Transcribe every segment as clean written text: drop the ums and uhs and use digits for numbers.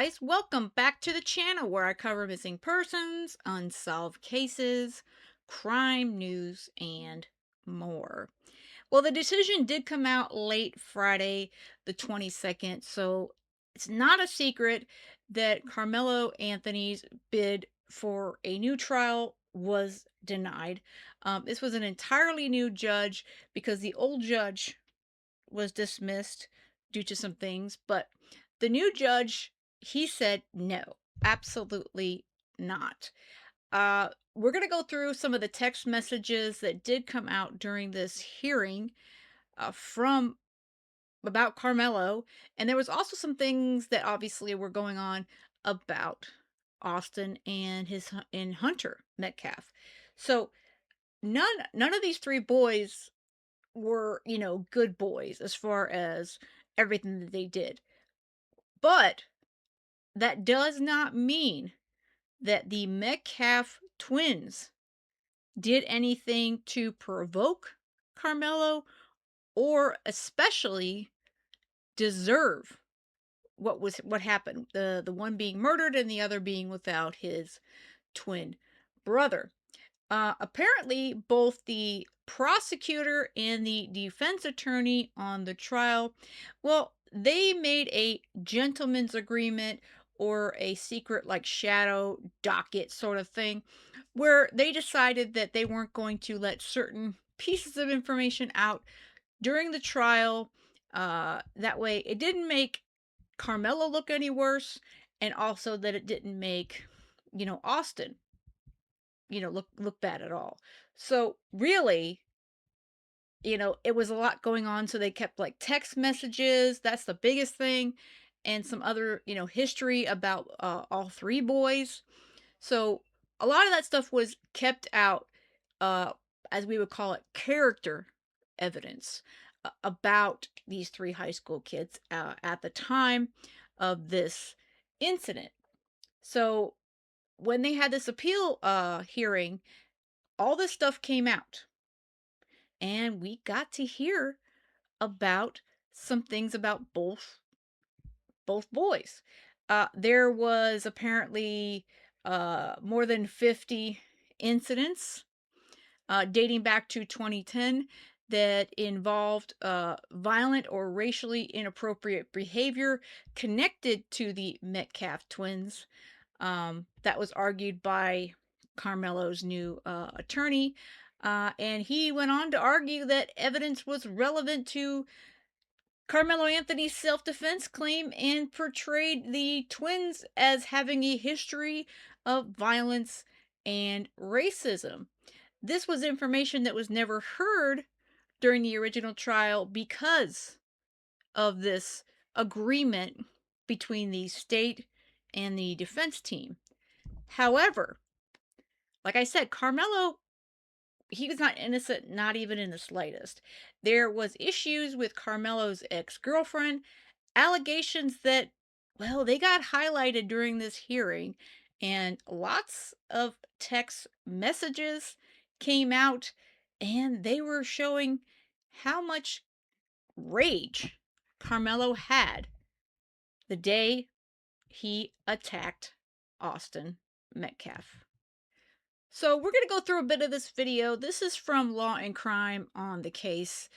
guys, welcome back to the channel where I cover missing persons, unsolved cases, crime news, and more. Well, the decision did come out late Friday, the 22nd, so it's not a secret that Carmelo Anthony's bid for a new trial was denied. This was an entirely new judge because the old judge was dismissed due to some things, but the new judge, he said no, absolutely not. We're going to go through some of the text messages that did come out during this hearing from about Carmelo, and there was also some things that obviously were going on about Austin and and Hunter Metcalf. So none of these three boys were, good boys as far as everything that they did. But that does not mean that the Metcalf twins did anything to provoke Carmelo or especially deserve what happened. The one being murdered and the other being without his twin brother. Apparently, both the prosecutor and the defense attorney on the trial, well, they made a gentleman's agreement or a secret, like, shadow docket sort of thing, where they decided that they weren't going to let certain pieces of information out during the trial. That way, it didn't make Carmelo look any worse, and also that it didn't make, Austin look bad at all. So really, it was a lot going on. So they kept like text messages. That's the biggest thing. And some other, history about all three boys. So a lot of that stuff was kept out, uh, as we would call it, character evidence about these three high school kids at the time of this incident. So when they had this appeal hearing, all this stuff came out and we got to hear about some things about both boys. There was apparently more than 50 incidents dating back to 2010 that involved violent or racially inappropriate behavior connected to the Metcalf twins. That was argued by Carmelo's new attorney. And he went on to argue that evidence was relevant to Carmelo Anthony's self defense claim and portrayed the twins as having a history of violence and racism. This was information that was never heard during the original trial because of this agreement between the state and the defense team. However, like I said, Carmelo, he was not innocent, not even in the slightest. There was issues with Carmelo's ex-girlfriend, allegations that, well, they got highlighted during this hearing, and lots of text messages came out, and they were showing how much rage Carmelo had the day he attacked Austin Metcalf. So we're going to go through a bit of this video. This is from Law and Crime on the case,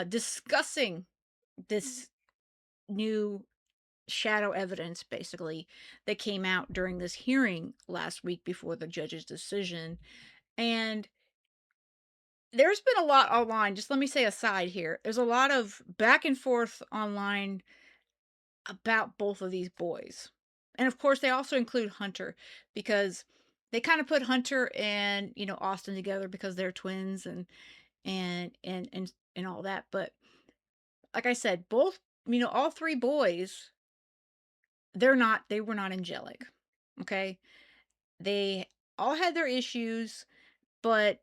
discussing this new shadow evidence, basically, that came out during this hearing last week before the judge's decision. And there's been a lot online. Just let me say aside here. There's a lot of back and forth online about both of these boys. And of course, they also include Hunter because they kind of put Hunter and, Austin together because they're twins and all that. But like I said, both, all three boys, they were not angelic. Okay? They all had their issues, but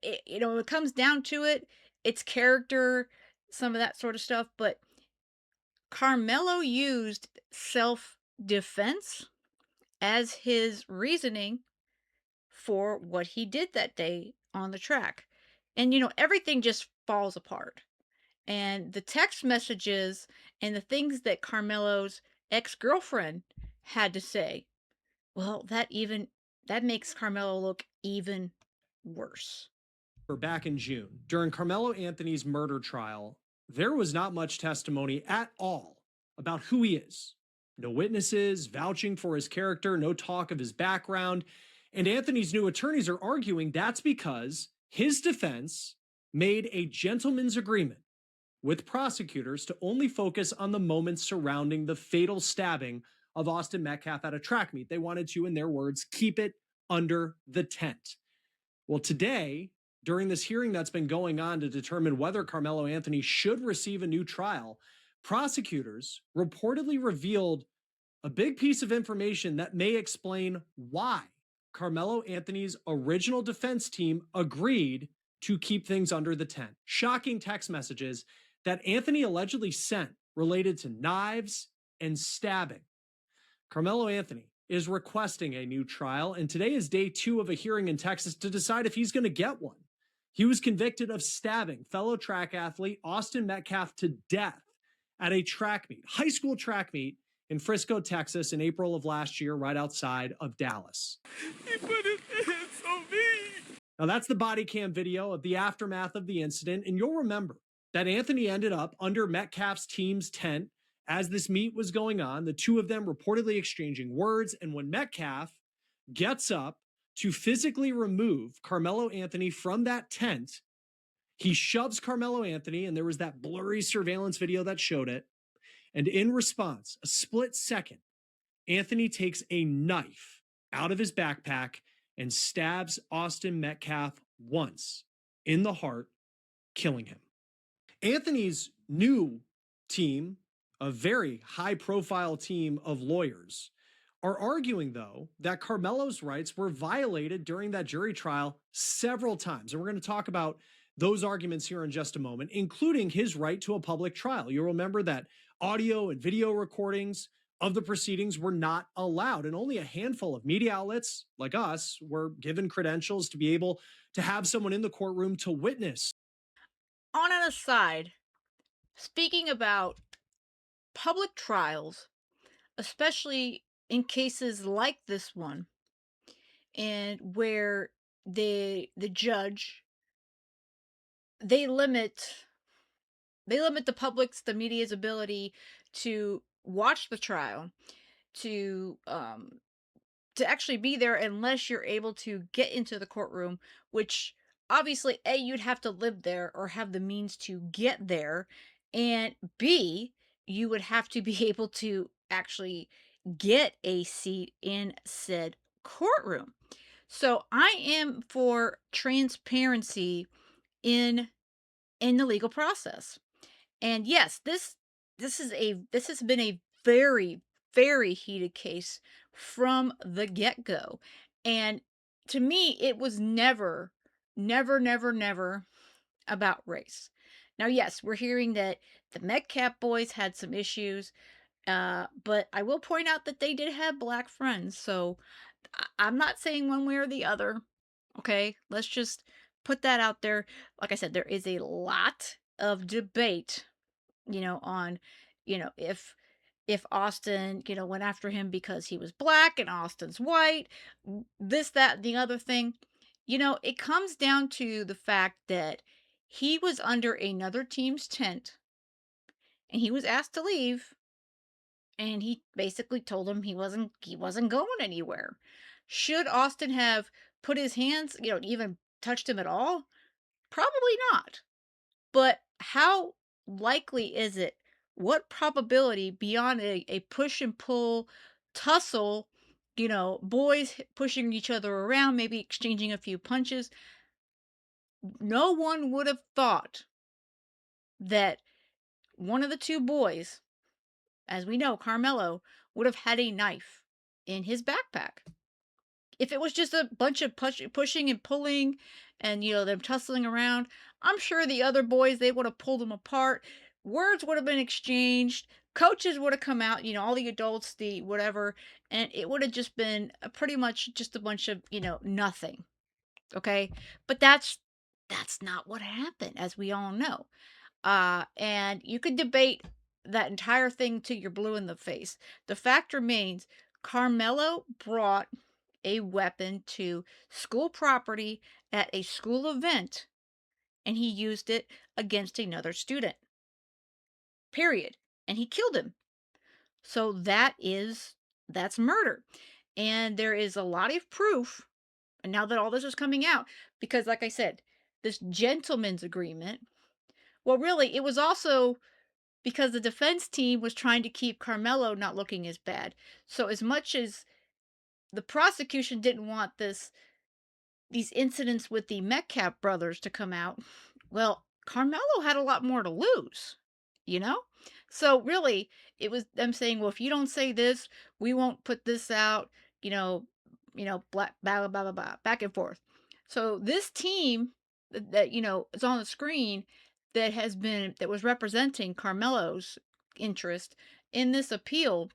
it comes down to it, it's character, some of that sort of stuff, but Carmelo used self defense as his reasoning for what he did that day on the track. And, everything just falls apart. And the text messages and the things that Carmelo's ex-girlfriend had to say. Well, that makes Carmelo look even worse. Back in June, during Carmelo Anthony's murder trial, there was not much testimony at all about who he is. No witnesses vouching for his character, no talk of his background. And Anthony's new attorneys are arguing that's because his defense made a gentleman's agreement with prosecutors to only focus on the moments surrounding the fatal stabbing of Austin Metcalf at a track meet. They wanted to, in their words, keep it under the tent. Well, today, during this hearing that's been going on to determine whether Carmelo Anthony should receive a new trial, prosecutors reportedly revealed a big piece of information that may explain why Carmelo Anthony's original defense team agreed to keep things under the tent. Shocking text messages that Anthony allegedly sent related to knives and stabbing. Carmelo Anthony is requesting a new trial, and today is day 2 of a hearing in Texas to decide if he's going to get one. He was convicted of stabbing fellow track athlete Austin Metcalf to death at a track meet, high school track meet in Frisco, Texas, in April of last year, right outside of Dallas. He put his hands on me. Now, that's the body cam video of the aftermath of the incident, and you'll remember that Anthony ended up under Metcalf's team's tent as this meet was going on, the two of them reportedly exchanging words. And when Metcalf gets up to physically remove Carmelo Anthony from that tent, he shoves Carmelo Anthony, and there was that blurry surveillance video that showed it. And in response, a split second, Anthony takes a knife out of his backpack and stabs Austin Metcalf once in the heart, killing him. Anthony's new team, a very high profile team of lawyers, are arguing, though, that Carmelo's rights were violated during that jury trial several times. And we're going to talk about those arguments here in just a moment, including his right to a public trial. You'll remember that audio and video recordings of the proceedings were not allowed, and only a handful of media outlets like us were given credentials to be able to have someone in the courtroom to witness. On an aside, speaking about public trials, especially in cases like this one, and where the judge they limit they limit the public's the media's ability to watch the trial, to actually be there unless you're able to get into the courtroom, which obviously A, you'd have to live there or have the means to get there, and B, you would have to be able to actually get a seat in said courtroom. So I am for transparency in the legal process. And yes, this has been a very, very heated case from the get-go. And to me, it was never, never, never, never about race. Now, yes, we're hearing that the Metcalf boys had some issues, but I will point out that they did have black friends. So I'm not saying one way or the other. Okay, let's just put that out there. Like I said, there is a lot of debate, on, if Austin, went after him because he was black and Austin's white, this, that, and the other thing. It comes down to the fact that he was under another team's tent and he was asked to leave, and he basically told him he wasn't going anywhere. Should Austin have put his hands, even touched him at all? Probably not. But how likely is it? What probability beyond a push and pull tussle, boys pushing each other around, maybe exchanging a few punches? No one would have thought that one of the two boys, as we know, Carmelo, would have had a knife in his backpack. If it was just a bunch of pushing and pulling and, them tussling around, I'm sure the other boys, they would have pulled them apart. Words would have been exchanged. Coaches would have come out, all the adults, the whatever, and it would have just been pretty much just a bunch of, nothing. Okay? But that's not what happened, as we all know. And you could debate that entire thing till you're blue in the face. The fact remains, Carmelo brought a weapon to school property at a school event, and he used it against another student. Period. And he killed him. So that's murder. And there is a lot of proof, and now that all this is coming out, because like I said, this gentleman's agreement, well, really, it was also because the defense team was trying to keep Carmelo not looking as bad. So as much as the prosecution didn't want these incidents with the Metcalf brothers to come out, well, Carmelo had a lot more to lose, you know? So really, it was them saying, "Well, if you don't say this, we won't put this out," you know, black blah blah blah blah blah, back and forth. So this team that is on the screen that was representing Carmelo's interest in this appeal,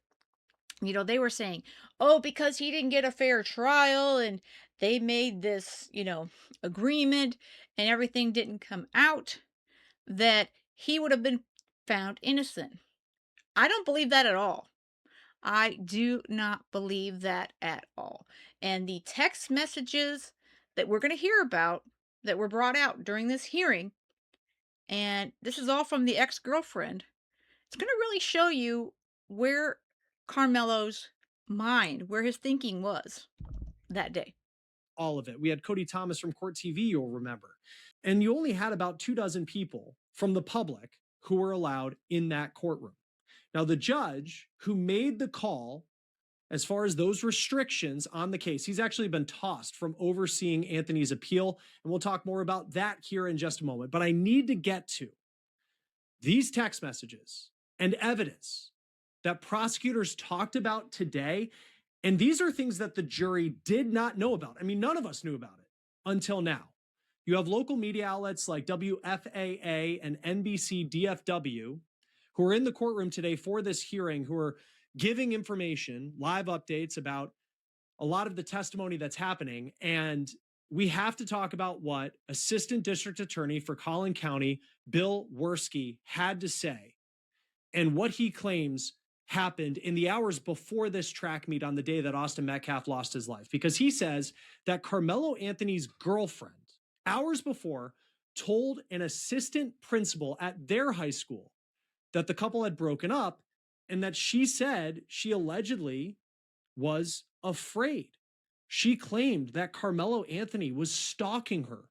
they were saying, "Oh, because he didn't get a fair trial and they made this, agreement and everything didn't come out, that he would have been found innocent." I don't believe that at all. I do not believe that at all. And the text messages that we're going to hear about that were brought out during this hearing, and this is all from the ex-girlfriend, it's going to really show you where Carmelo's mind, where his thinking was that day. All of it. We had Cody Thomas from Court TV, you'll remember. And you only had about 2 dozen people from the public who were allowed in that courtroom. Now, the judge who made the call as far as those restrictions on the case, he's actually been tossed from overseeing Anthony's appeal. And we'll talk more about that here in just a moment. But I need to get to these text messages and evidence that prosecutors talked about today. And these are things that the jury did not know about. I mean, none of us knew about it until now. You have local media outlets like WFAA and NBC DFW who are in the courtroom today for this hearing, who are giving information, live updates about a lot of the testimony that's happening. And we have to talk about what Assistant District Attorney for Collin County, Bill Werski, had to say and what he claims happened in the hours before this track meet on the day that Austin Metcalf lost his life. Because he says that Karmelo Anthony's girlfriend, hours before, told an assistant principal at their high school that the couple had broken up and that she said she allegedly was afraid. She claimed that Karmelo Anthony was stalking her.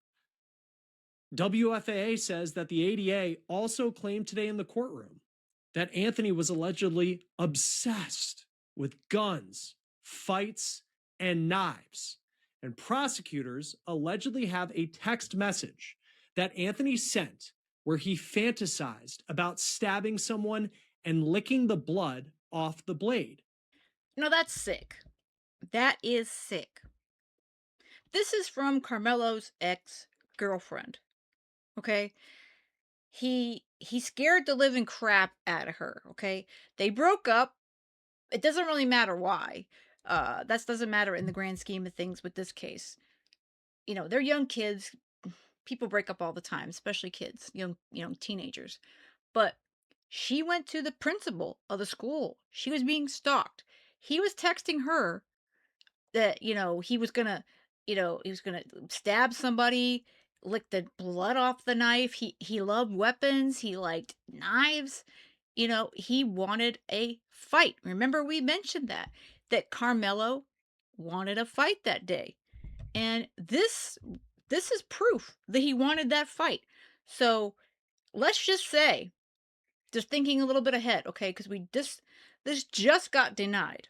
WFAA says that the ADA also claimed today in the courtroom that Anthony was allegedly obsessed with guns, fights, and knives. And prosecutors allegedly have a text message that Anthony sent where he fantasized about stabbing someone and licking the blood off the blade. No, that's sick. That is sick. This is from Carmelo's ex-girlfriend. Okay? He scared the living crap out of her, okay? They broke up. It doesn't really matter why. That doesn't matter in the grand scheme of things with this case. They're young kids. People break up all the time, especially kids, young teenagers. But she went to the principal of the school. She was being stalked. He was texting her that, he was gonna stab somebody, lick the blood off the knife. He loved weapons. He liked knives. He wanted a fight. Remember we mentioned that Carmelo wanted a fight that day. And this is proof that he wanted that fight. So let's just say, just thinking a little bit ahead, okay, because this just got denied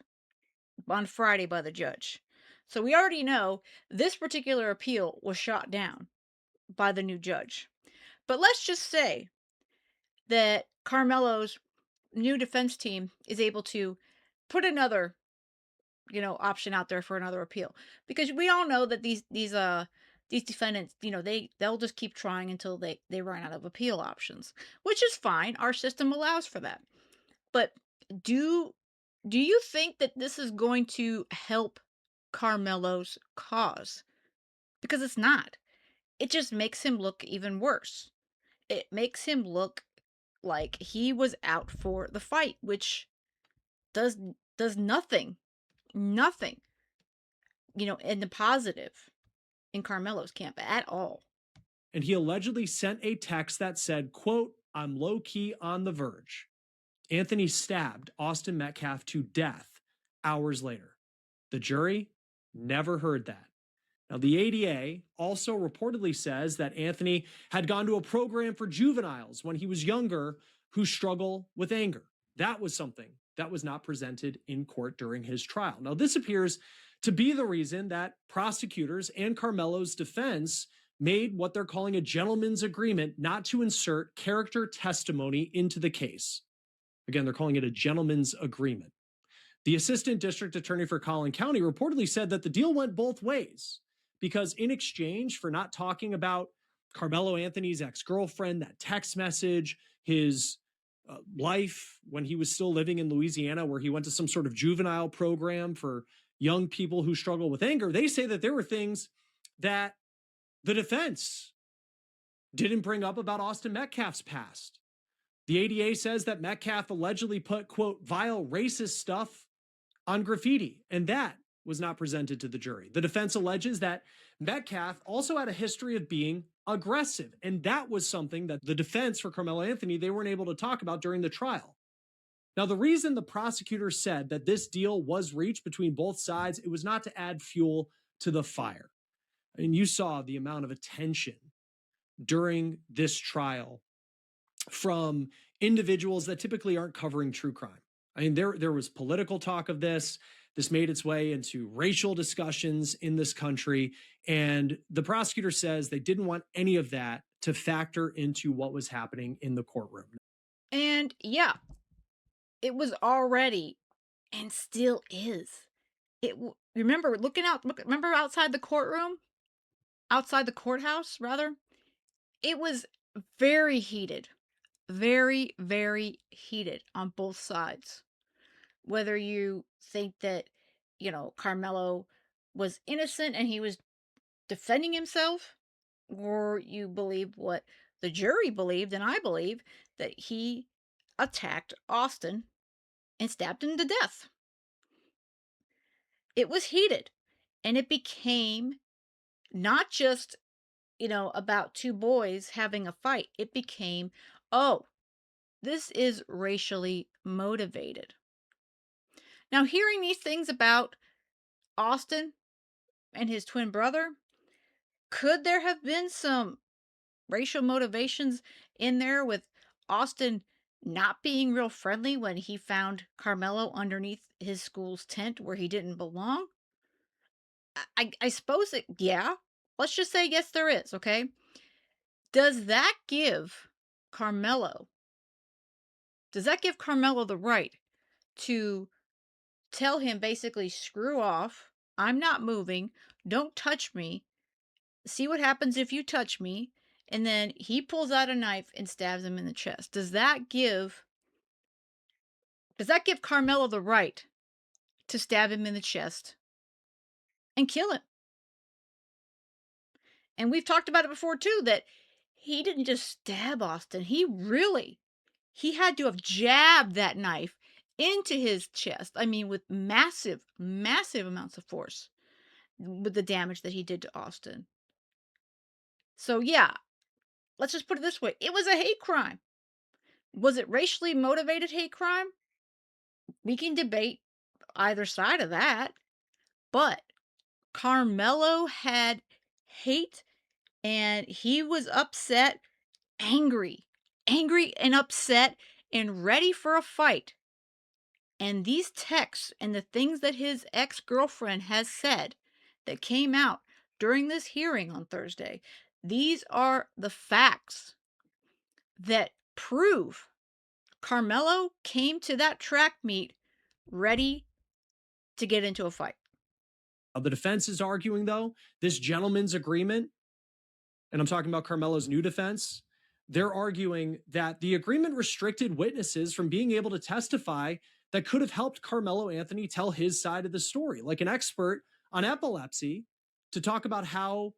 on Friday by the judge. So we already know this particular appeal was shot down by the new judge. But let's just say that Carmelo's new defense team is able to put another, option out there for another appeal. Because we all know that these defendants, they'll just keep trying until they run out of appeal options, which is fine. Our system allows for that. But do do you think that this is going to help Carmelo's cause? Because it's not. It just makes him look even worse. It makes him look like he was out for the fight, which does does nothing, in the positive in Carmelo's camp at all. And he allegedly sent a text that said, quote, "I'm low key on the verge." Anthony stabbed Austin Metcalf to death hours later. The jury never heard that. Now, the ADA also reportedly says that Anthony had gone to a program for juveniles when he was younger who struggle with anger. That was something that was not presented in court during his trial. Now, this appears to be the reason that prosecutors and Carmelo's defense made what they're calling a gentleman's agreement not to insert character testimony into the case. Again, they're calling it a gentleman's agreement. The assistant district attorney for Collin County reportedly said that the deal went both ways because, in exchange for not talking about Carmelo Anthony's ex girlfriend, that text message, his life when he was still living in Louisiana, where he went to some sort of juvenile program for young people who struggle with anger, they say that there were things that the defense didn't bring up about Austin Metcalf's past. The ADA says that Metcalf allegedly put, quote, vile racist stuff on graffiti, and that was not presented to the jury. The defense alleges that Metcalf also had a history of being aggressive, and that was something that the defense for Karmelo Anthony, they weren't able to talk about during the trial. Now, the reason the prosecutor said that this deal was reached between both sides, it was not to add fuel to the fire. I mean, you saw the amount of attention during this trial from individuals that typically aren't covering true crime. I mean, there was political talk of this. This made its way into racial discussions in this country. And the prosecutor says they didn't want any of that to factor into what was happening in the courtroom. And yeah, it was already and still is. Remember remember outside the courtroom, outside the courthouse rather? It was very heated. Very, very heated on both sides. Whether you think that, Carmelo was innocent and he was defending himself, or you believe what the jury believed, and I believe that he attacked Austin and stabbed him to death. It was heated, and it became not just, about two boys having a fight. It became, oh, this is racially motivated. Now, hearing these things about Austin and his twin brother, could there have been some racial motivations in there with Austin not being real friendly when he found Carmelo underneath his school's tent where he didn't belong? I suppose it, yeah. Let's just say yes, there is, okay? Does that give Carmelo, does that give Carmelo the right to tell him basically, screw off, I'm not moving, don't touch me, see what happens if you touch me, and then he pulls out a knife and stabs him in the chest? Does that give Carmelo the right to stab him in the chest and kill him? And we've talked about it before too, that he didn't just stab Austin. He had to have jabbed that knife into his chest. I mean, with massive, massive amounts of force with the damage that he did to Austin. So yeah, let's just put it this way. It was a hate crime. Was it racially motivated hate crime? We can debate either side of that. But Carmelo had hate, and he was upset, angry and upset and ready for a fight. And these texts and the things that his ex girlfriend has said that came out during this hearing on Thursday, these are the facts that prove Carmelo came to that track meet ready to get into a fight. The defense is arguing, though, this gentleman's agreement, and I'm talking about Carmelo's new defense, they're arguing that the agreement restricted witnesses from being able to testify that could have helped Carmelo Anthony tell his side of the story, like an expert on epilepsy, to talk about how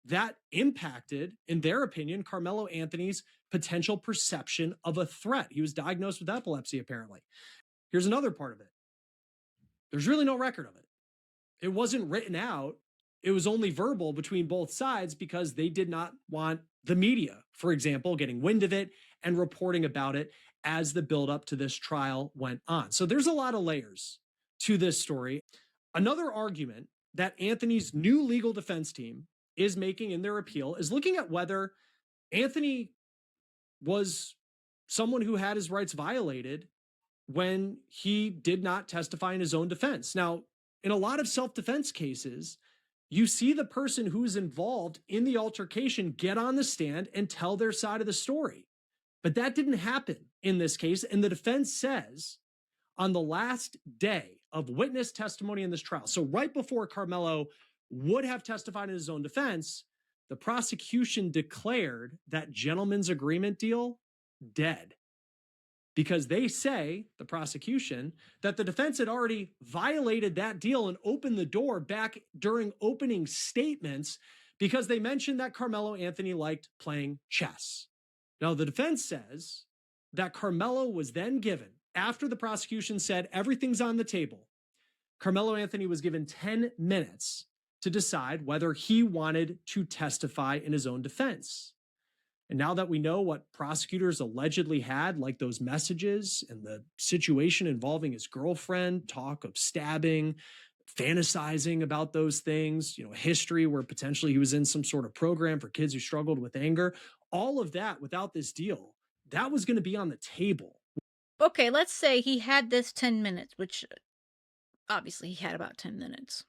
that impacted, in their opinion, Carmelo Anthony's potential perception of a threat. He was diagnosed with epilepsy, apparently. Here's another part of it: there's really no record of it. It wasn't written out. It was only verbal between both sides because they did not want the media, for example, getting wind of it and reporting about it as the buildup to this trial went on. So there's a lot of layers to this story. Another argument that Anthony's new legal defense team is making in their appeal is looking at whether Anthony was someone who had his rights violated when he did not testify in his own defense. Now, in a lot of self defense cases, you see the person who's involved in the altercation get on the stand and tell their side of the story. But that didn't happen in this case. And the defense says on the last day of witness testimony in this trial, so right before Carmelo would have testified in his own defense, the prosecution declared that gentleman's agreement deal dead because they say, the prosecution, that the defense had already violated that deal and opened the door back during opening statements because they mentioned that Carmelo Anthony liked playing chess. Now, the defense says that Carmelo was then given, after the prosecution said everything's on the table, Carmelo Anthony was given 10 minutes to decide whether he wanted to testify in his own defense. And now that we know what prosecutors allegedly had, like those messages and the situation involving his girlfriend, talk of stabbing, fantasizing about those things, a history where potentially he was in some sort of program for kids who struggled with anger, all of that without this deal, that was going to be on the table. Okay, let's say he had this 10 minutes, which obviously he had about 10 minutes,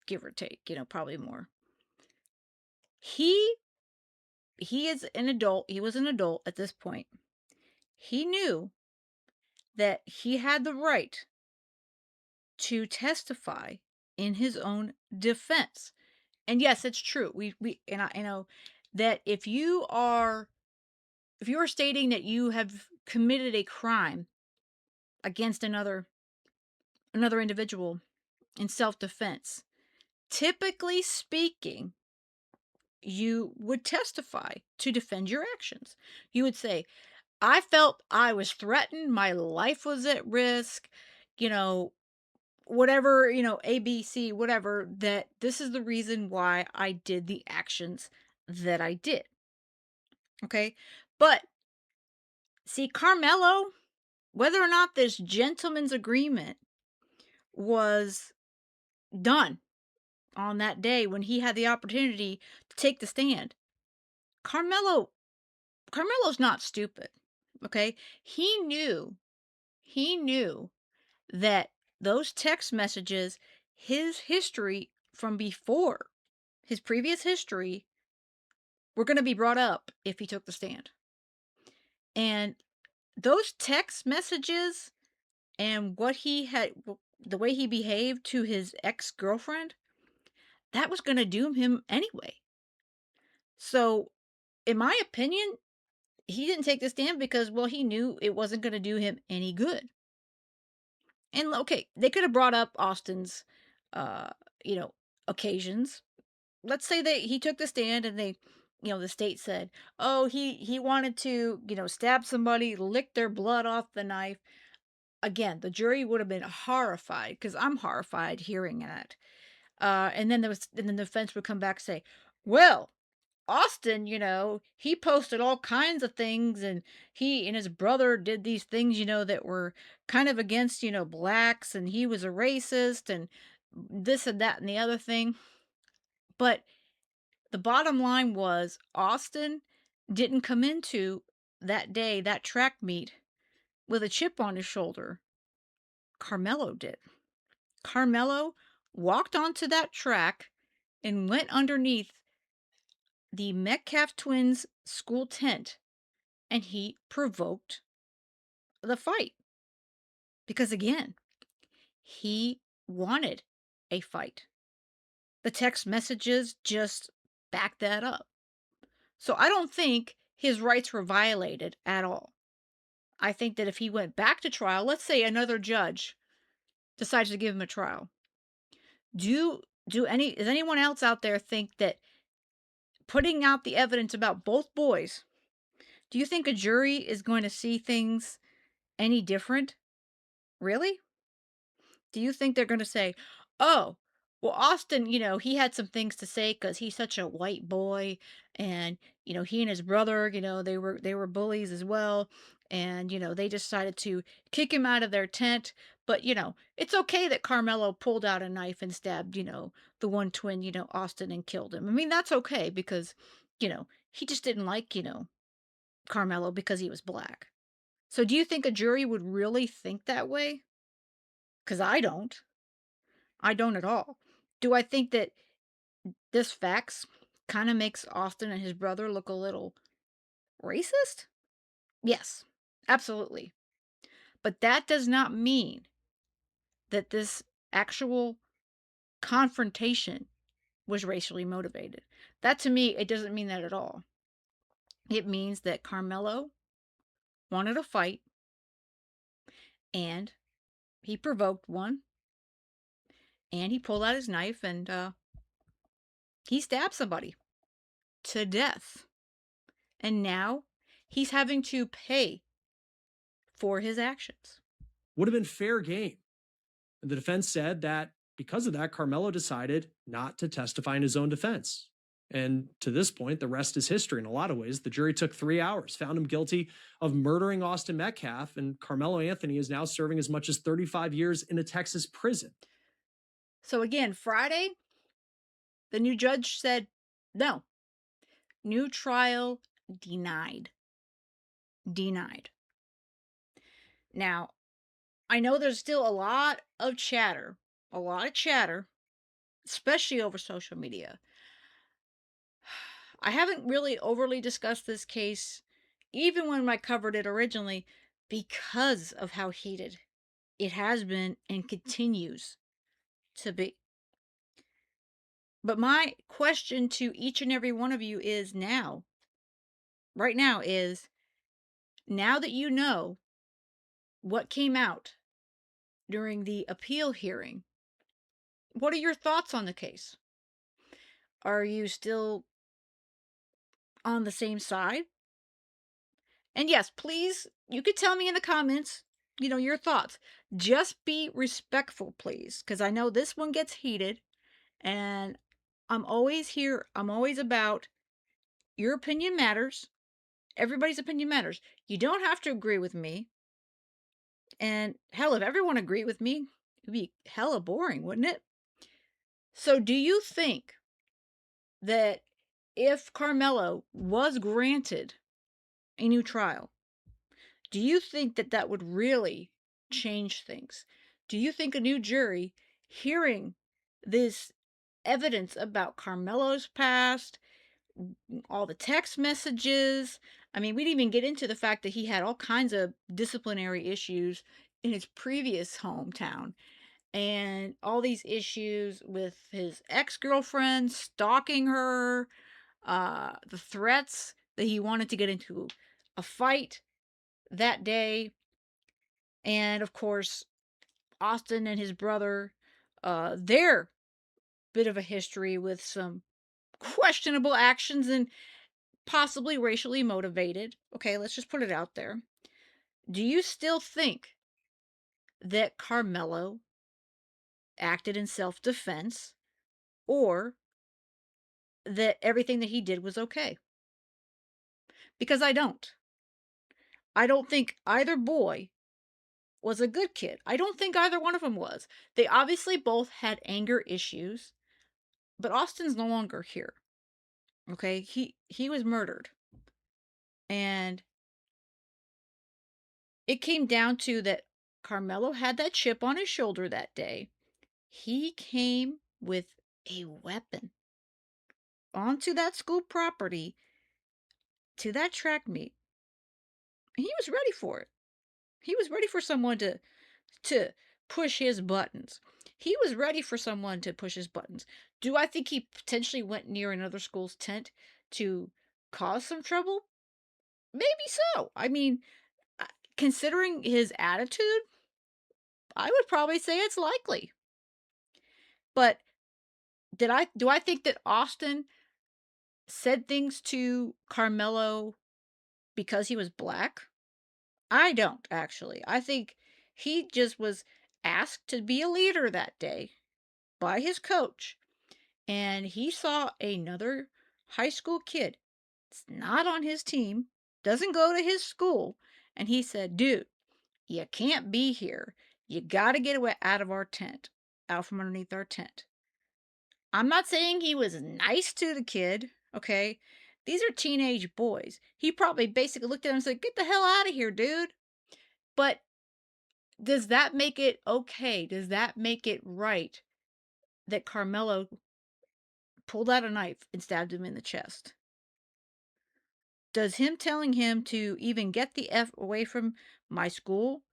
give or take, probably more. He he is an adult. He was an adult at this point. He knew that he had the right to testify in his own defense. And yes, it's true. We and I know that if you are stating that you have committed a crime against another individual in self-defense, typically speaking, you would testify to defend your actions. You would say, I felt I was threatened, my life was at risk, you know, whatever, ABC, whatever, that this is the reason why I did the actions that I did. Okay. But see, Carmelo, whether or not this gentleman's agreement was done on that day when he had the opportunity to take the stand, Carmelo Carmelo's not stupid. Okay. He knew that those text messages, his history from before, his previous history, were going to be brought up if he took the stand. And those text messages and the way he behaved to his ex-girlfriend, that was going to doom him anyway. So, in my opinion, he didn't take the stand because, well, he knew it wasn't going to do him any good. And okay, they could have brought up Austin's, uh, you know, occasions. Let's say that he took the stand and the state said, "Oh, he wanted to, stab somebody, lick their blood off the knife." Again, the jury would have been horrified because I'm horrified hearing that. And then the defense would come back and say, "Well, Austin, he posted all kinds of things and he and his brother did these things, that were kind of against, blacks and he was a racist and this and that and the other thing." But the bottom line was Austin didn't come into that day, that track meet, with a chip on his shoulder. Carmelo did. Carmelo walked onto that track and went underneath the Metcalf twins school tent and he provoked the fight. Because again, he wanted a fight. The text messages just back that up. So I don't think his rights were violated at all. I think that if he went back to trial, let's say another judge decides to give him a trial. Do do any Does anyone else out there think that putting out the evidence about both boys, do you think a jury is going to see things any different? Really? Do you think they're gonna say, "Oh, well, Austin, he had some things to say because he's such a white boy, and, he and his brother, they were bullies as well, and, they decided to kick him out of their tent, but, it's okay that Carmelo pulled out a knife and stabbed, the one twin, Austin, and killed him. I mean, that's okay because, he just didn't like, Carmelo because he was black." So do you think a jury would really think that way? Because I don't. I don't at all. Do I think that this facts kind of makes Austin and his brother look a little racist? Yes, absolutely. But that does not mean that this actual confrontation was racially motivated. That to me, it doesn't mean that at all. It means that Carmelo wanted a fight and he provoked one and he pulled out his knife and he stabbed somebody to death. And now he's having to pay for his actions. Would have been fair game. And the defense said that because of that, Carmelo decided not to testify in his own defense. And to this point, the rest is history in a lot of ways. The jury took 3 hours, found him guilty of murdering Austin Metcalf, and Carmelo Anthony is now serving as much as 35 years in a Texas prison. So again, Friday, the new judge said no. New trial denied. Denied. Now, I know there's still a lot of chatter, especially over social media. I haven't really overly discussed this case, even when I covered it originally, because of how heated it has been and continues to be. But my question to each and every one of you is now, right now, is now that you know what came out during the appeal hearing, what are your thoughts on the case? Are you still on the same side? And yes, please, you could tell me in the comments, your thoughts. Just be respectful, please, because I know this one gets heated and I'm always here. I'm always about your opinion matters. Everybody's opinion matters. You don't have to agree with me. And hell, if everyone agreed with me, it'd be hella boring, wouldn't it? So, do you think that if Carmelo was granted a new trial, do you think that that would really change things? Do you think a new jury hearing this evidence about Carmelo's past, all the text messages? I mean, we didn't even get into the fact that he had all kinds of disciplinary issues in his previous hometown and all these issues with his ex-girlfriend stalking her, the threats that he wanted to get into a fight that day, and of course, Austin and his brother, their bit of a history with some questionable actions and possibly racially motivated. Okay, let's just put it out there. Do you still think that Carmelo acted in self defense or that everything that he did was okay? Because I don't. I don't think either boy was a good kid. I don't think either one of them was. They obviously both had anger issues, but Austin's no longer here. Okay? He was murdered. And it came down to that Carmelo had that chip on his shoulder that day. He came with a weapon onto that school property to that track meet. He was ready for it. He was ready for someone to push his buttons. He was ready for someone to push his buttons. Do I think he potentially went near another school's tent to cause some trouble? Maybe so. I mean, uh, considering his attitude, I would probably say it's likely. But do I think that Austin said things to Carmelo because he was black? I don't actually. I think he just was asked to be a leader that day by his coach, and he saw another high school kid. It's not on his team, doesn't go to his school, and he said, "Dude, you can't be here. You got to get away out of our tent, out from underneath our tent." I'm not saying he was nice to the kid, okay? These are teenage boys. He probably basically looked at him and said, "Get the hell out of here, dude." But does that make it okay? Does that make it right that Carmelo pulled out a knife and stabbed him in the chest? Does him telling him to even get the F away from my school,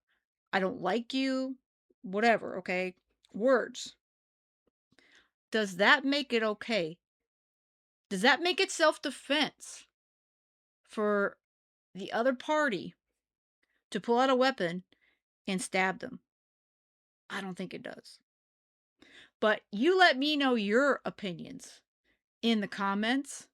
I don't like you, whatever, okay? Words. Does that make it okay? Does that make it self defense for the other party to pull out a weapon and stab them? I don't think it does. But you let me know your opinions in the comments,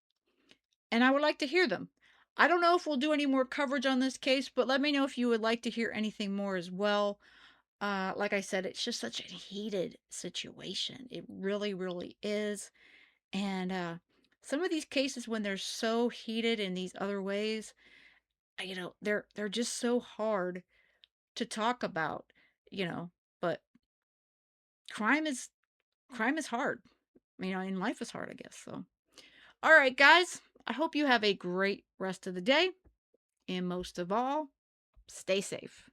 and I would like to hear them. I don't know if we'll do any more coverage on this case, but let me know if you would like to hear anything more as well. Like I said, it's just such a heated situation. It really, really is. And some of these cases, when they're so heated in these other ways, they're just so hard to talk about, you know. But crime is crime is hard, and life is hard, I guess. So, all right, guys. I hope you have a great rest of the day, and most of all, stay safe.